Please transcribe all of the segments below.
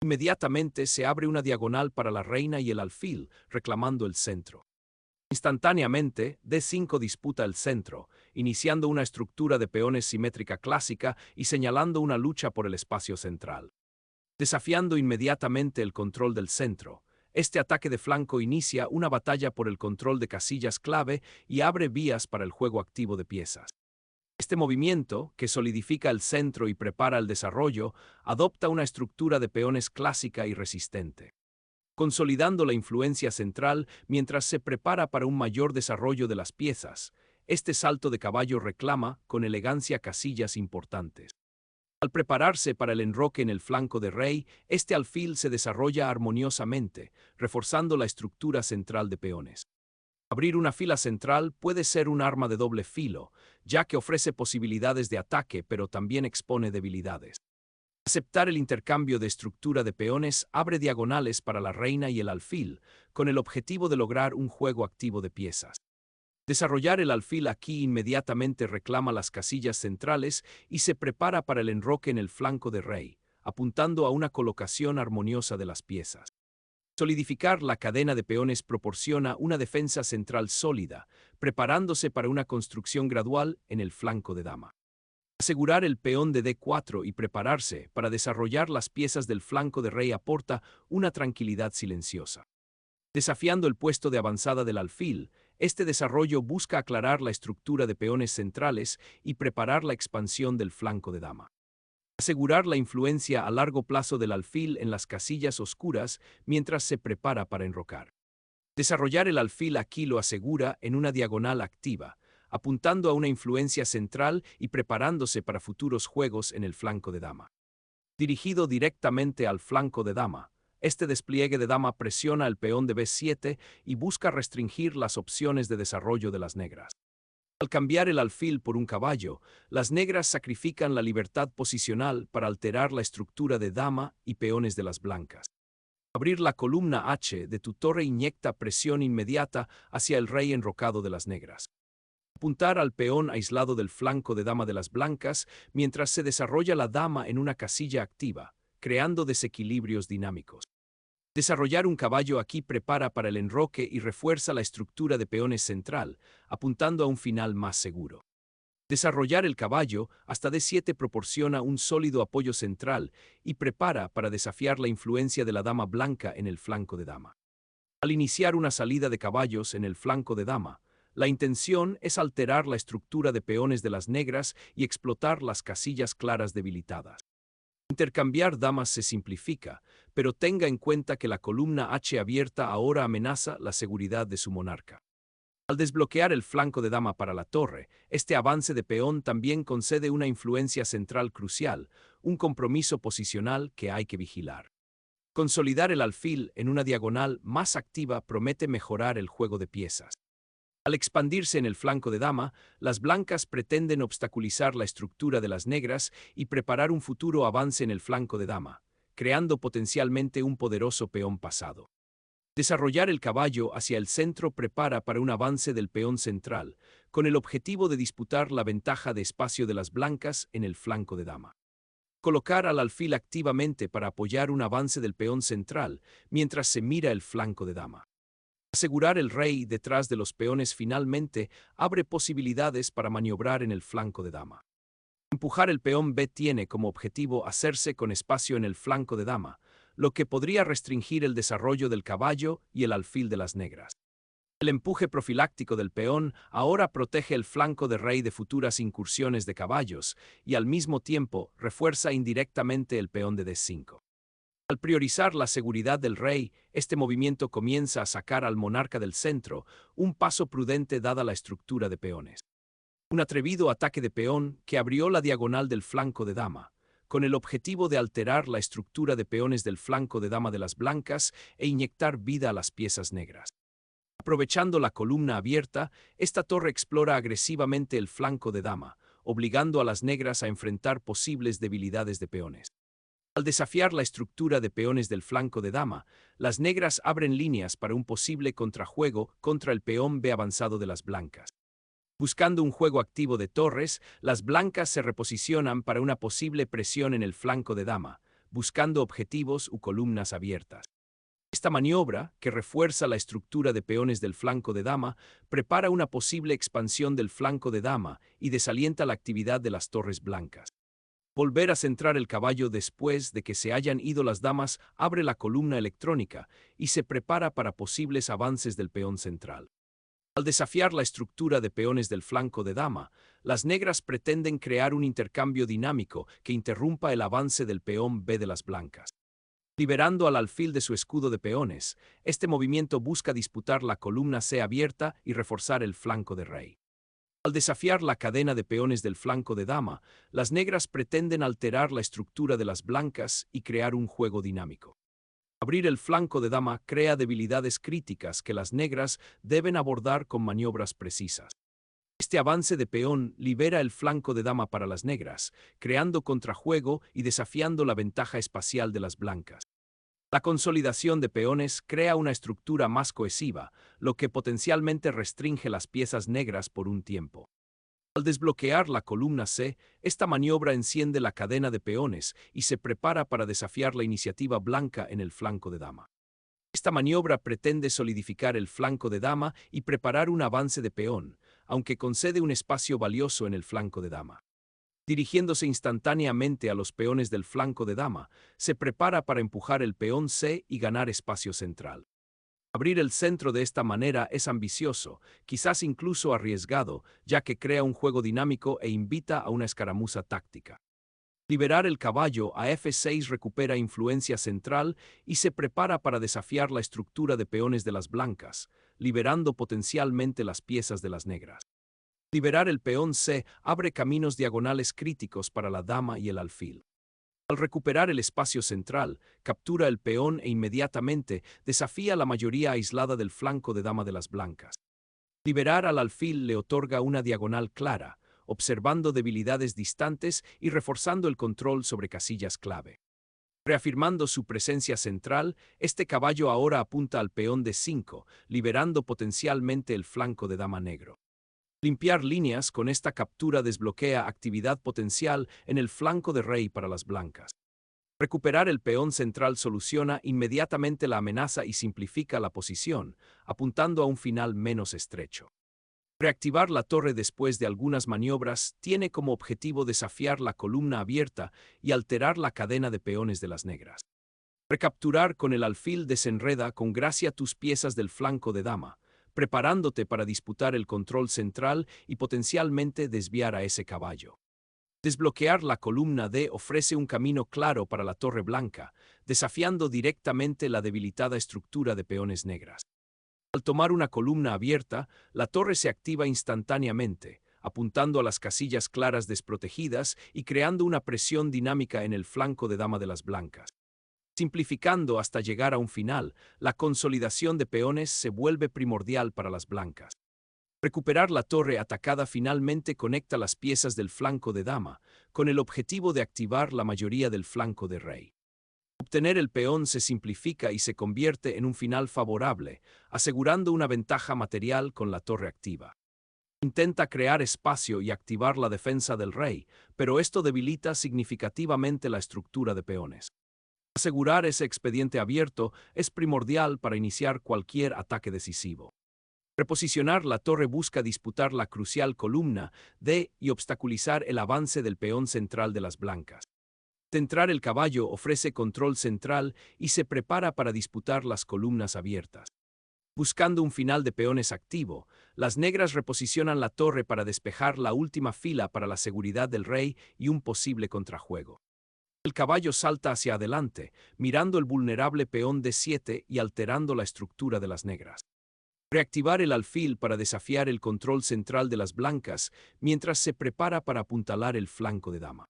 Inmediatamente se abre una diagonal para la reina y el alfil, reclamando el centro. Instantáneamente, D5 disputa el centro, iniciando una estructura de peones simétrica clásica y señalando una lucha por el espacio central. Desafiando inmediatamente el control del centro, este ataque de flanco inicia una batalla por el control de casillas clave y abre vías para el juego activo de piezas. Este movimiento, que solidifica el centro y prepara el desarrollo, adopta una estructura de peones clásica y resistente, consolidando la influencia central mientras se prepara para un mayor desarrollo de las piezas. Este salto de caballo reclama con elegancia casillas importantes. Al prepararse para el enroque en el flanco de rey, este alfil se desarrolla armoniosamente, reforzando la estructura central de peones. Abrir una fila central puede ser un arma de doble filo, ya que ofrece posibilidades de ataque pero también expone debilidades. Aceptar el intercambio de estructura de peones abre diagonales para la reina y el alfil, con el objetivo de lograr un juego activo de piezas. Desarrollar el alfil aquí inmediatamente reclama las casillas centrales y se prepara para el enroque en el flanco de rey, apuntando a una colocación armoniosa de las piezas. Solidificar la cadena de peones proporciona una defensa central sólida, preparándose para una construcción gradual en el flanco de dama. Asegurar el peón de D4 y prepararse para desarrollar las piezas del flanco de rey aporta una tranquilidad silenciosa. Desafiando el puesto de avanzada del alfil, este desarrollo busca aclarar la estructura de peones centrales y preparar la expansión del flanco de dama. Asegurar la influencia a largo plazo del alfil en las casillas oscuras mientras se prepara para enrocar. Desarrollar el alfil aquí lo asegura en una diagonal activa, apuntando a una influencia central y preparándose para futuros juegos en el flanco de dama. Dirigido directamente al flanco de dama, este despliegue de dama presiona el peón de B7 y busca restringir las opciones de desarrollo de las negras. Al cambiar el alfil por un caballo, las negras sacrifican la libertad posicional para alterar la estructura de dama y peones de las blancas. Abrir la columna H de tu torre inyecta presión inmediata hacia el rey enrocado de las negras. Apuntar al peón aislado del flanco de dama de las blancas mientras se desarrolla la dama en una casilla activa, creando desequilibrios dinámicos. Desarrollar un caballo aquí prepara para el enroque y refuerza la estructura de peones central, apuntando a un final más seguro. Desarrollar el caballo hasta D7 proporciona un sólido apoyo central y prepara para desafiar la influencia de la dama blanca en el flanco de dama. Al iniciar una salida de caballos en el flanco de dama, la intención es alterar la estructura de peones de las negras y explotar las casillas claras debilitadas. Intercambiar damas se simplifica, pero tenga en cuenta que la columna H abierta ahora amenaza la seguridad de su monarca. Al desbloquear el flanco de dama para la torre, este avance de peón también concede una influencia central crucial, un compromiso posicional que hay que vigilar. Consolidar el alfil en una diagonal más activa promete mejorar el juego de piezas. Al expandirse en el flanco de dama, las blancas pretenden obstaculizar la estructura de las negras y preparar un futuro avance en el flanco de dama, creando potencialmente un poderoso peón pasado. Desarrollar el caballo hacia el centro prepara para un avance del peón central, con el objetivo de disputar la ventaja de espacio de las blancas en el flanco de dama. Colocar al alfil activamente para apoyar un avance del peón central, mientras se mira el flanco de dama. Asegurar el rey detrás de los peones finalmente abre posibilidades para maniobrar en el flanco de dama. Empujar el peón B tiene como objetivo hacerse con espacio en el flanco de dama, lo que podría restringir el desarrollo del caballo y el alfil de las negras. El empuje profiláctico del peón ahora protege el flanco de rey de futuras incursiones de caballos y al mismo tiempo refuerza indirectamente el peón de D5. Al priorizar la seguridad del rey, este movimiento comienza a sacar al monarca del centro, un paso prudente dada la estructura de peones. Un atrevido ataque de peón que abrió la diagonal del flanco de dama, con el objetivo de alterar la estructura de peones del flanco de dama de las blancas e inyectar vida a las piezas negras. Aprovechando la columna abierta, esta torre explora agresivamente el flanco de dama, obligando a las negras a enfrentar posibles debilidades de peones. Al desafiar la estructura de peones del flanco de dama, las negras abren líneas para un posible contrajuego contra el peón B avanzado de las blancas. Buscando un juego activo de torres, las blancas se reposicionan para una posible presión en el flanco de dama, buscando objetivos u columnas abiertas. Esta maniobra, que refuerza la estructura de peones del flanco de dama, prepara una posible expansión del flanco de dama y desalienta la actividad de las torres blancas. Volver a centrar el caballo después de que se hayan ido las damas abre la columna electrónica y se prepara para posibles avances del peón central. Al desafiar la estructura de peones del flanco de dama, las negras pretenden crear un intercambio dinámico que interrumpa el avance del peón B de las blancas. Liberando al alfil de su escudo de peones, este movimiento busca disputar la columna C abierta y reforzar el flanco de rey. Al desafiar la cadena de peones del flanco de dama, las negras pretenden alterar la estructura de las blancas y crear un juego dinámico. Abrir el flanco de dama crea debilidades críticas que las negras deben abordar con maniobras precisas. Este avance de peón libera el flanco de dama para las negras, creando contrajuego y desafiando la ventaja espacial de las blancas. La consolidación de peones crea una estructura más cohesiva, lo que potencialmente restringe las piezas negras por un tiempo. Al desbloquear la columna C, esta maniobra enciende la cadena de peones y se prepara para desafiar la iniciativa blanca en el flanco de dama. Esta maniobra pretende solidificar el flanco de dama y preparar un avance de peón, aunque concede un espacio valioso en el flanco de dama. Dirigiéndose instantáneamente a los peones del flanco de dama, se prepara para empujar el peón C y ganar espacio central. Abrir el centro de esta manera es ambicioso, quizás incluso arriesgado, ya que crea un juego dinámico e invita a una escaramuza táctica. Liberar el caballo a F6 recupera influencia central y se prepara para desafiar la estructura de peones de las blancas, liberando potencialmente las piezas de las negras. Liberar el peón C abre caminos diagonales críticos para la dama y el alfil. Al recuperar el espacio central, captura el peón e inmediatamente desafía la mayoría aislada del flanco de dama de las blancas. Liberar al alfil le otorga una diagonal clara, observando debilidades distantes y reforzando el control sobre casillas clave. Reafirmando su presencia central, este caballo ahora apunta al peón de 5, liberando potencialmente el flanco de dama negro. Limpiar líneas con esta captura desbloquea actividad potencial en el flanco de rey para las blancas. Recuperar el peón central soluciona inmediatamente la amenaza y simplifica la posición, apuntando a un final menos estrecho. Reactivar la torre después de algunas maniobras tiene como objetivo desafiar la columna abierta y alterar la cadena de peones de las negras. Recapturar con el alfil desenreda con gracia tus piezas del flanco de dama, preparándote para disputar el control central y potencialmente desviar a ese caballo. Desbloquear la columna D ofrece un camino claro para la torre blanca, desafiando directamente la debilitada estructura de peones negras. Al tomar una columna abierta, la torre se activa instantáneamente, apuntando a las casillas claras desprotegidas y creando una presión dinámica en el flanco de dama de las blancas. Simplificando hasta llegar a un final, la consolidación de peones se vuelve primordial para las blancas. Recuperar la torre atacada finalmente conecta las piezas del flanco de dama, con el objetivo de activar la mayoría del flanco de rey. Obtener el peón se simplifica y se convierte en un final favorable, asegurando una ventaja material con la torre activa. Intenta crear espacio y activar la defensa del rey, pero esto debilita significativamente la estructura de peones. Asegurar ese expediente abierto es primordial para iniciar cualquier ataque decisivo. Reposicionar la torre busca disputar la crucial columna D y obstaculizar el avance del peón central de las blancas. Centrar el caballo ofrece control central y se prepara para disputar las columnas abiertas. Buscando un final de peones activo, las negras reposicionan la torre para despejar la última fila para la seguridad del rey y un posible contrajuego. El caballo salta hacia adelante, mirando el vulnerable peón D7 y alterando la estructura de las negras. Reactivar el alfil para desafiar el control central de las blancas mientras se prepara para apuntalar el flanco de dama.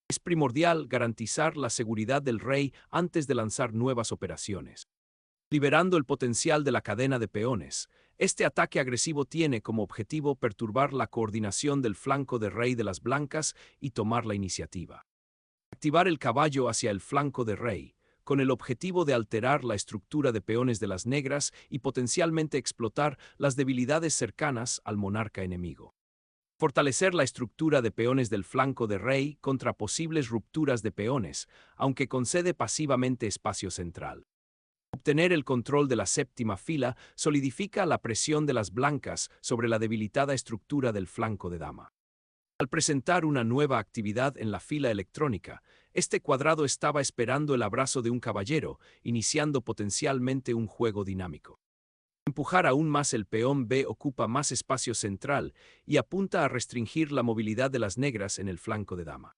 Es primordial garantizar la seguridad del rey antes de lanzar nuevas operaciones. Liberando el potencial de la cadena de peones, este ataque agresivo tiene como objetivo perturbar la coordinación del flanco de rey de las blancas y tomar la iniciativa. Activar el caballo hacia el flanco de rey, con el objetivo de alterar la estructura de peones de las negras y potencialmente explotar las debilidades cercanas al monarca enemigo. Fortalecer la estructura de peones del flanco de rey contra posibles rupturas de peones, aunque concede pasivamente espacio central. Obtener el control de la séptima fila solidifica la presión de las blancas sobre la debilitada estructura del flanco de dama. Al presentar una nueva actividad en la fila electrónica, este cuadrado estaba esperando el abrazo de un caballero, iniciando potencialmente un juego dinámico. Empujar aún más el peón B ocupa más espacio central y apunta a restringir la movilidad de las negras en el flanco de dama.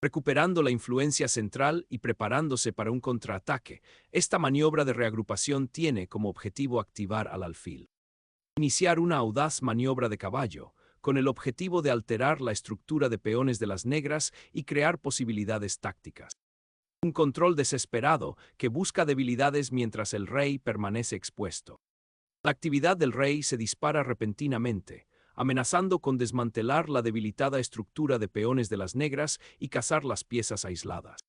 Recuperando la influencia central y preparándose para un contraataque, esta maniobra de reagrupación tiene como objetivo activar al alfil. Iniciar una audaz maniobra de caballo, con el objetivo de alterar la estructura de peones de las negras y crear posibilidades tácticas. Un control desesperado que busca debilidades mientras el rey permanece expuesto. La actividad del rey se dispara repentinamente, amenazando con desmantelar la debilitada estructura de peones de las negras y cazar las piezas aisladas.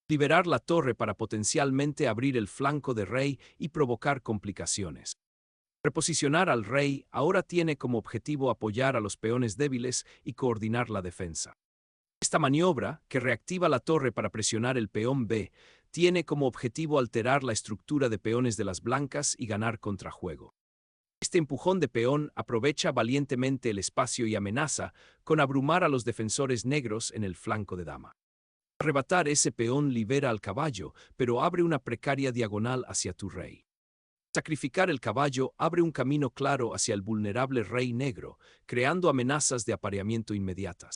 Liberar la torre para potencialmente abrir el flanco de rey y provocar complicaciones. Reposicionar al rey ahora tiene como objetivo apoyar a los peones débiles y coordinar la defensa. Esta maniobra, que reactiva la torre para presionar el peón B, tiene como objetivo alterar la estructura de peones de las blancas y ganar contrajuego. Este empujón de peón aprovecha valientemente el espacio y amenaza con abrumar a los defensores negros en el flanco de dama. Arrebatar ese peón libera al caballo, pero abre una precaria diagonal hacia tu rey. Sacrificar el caballo abre un camino claro hacia el vulnerable rey negro, creando amenazas de apareamiento inmediatas.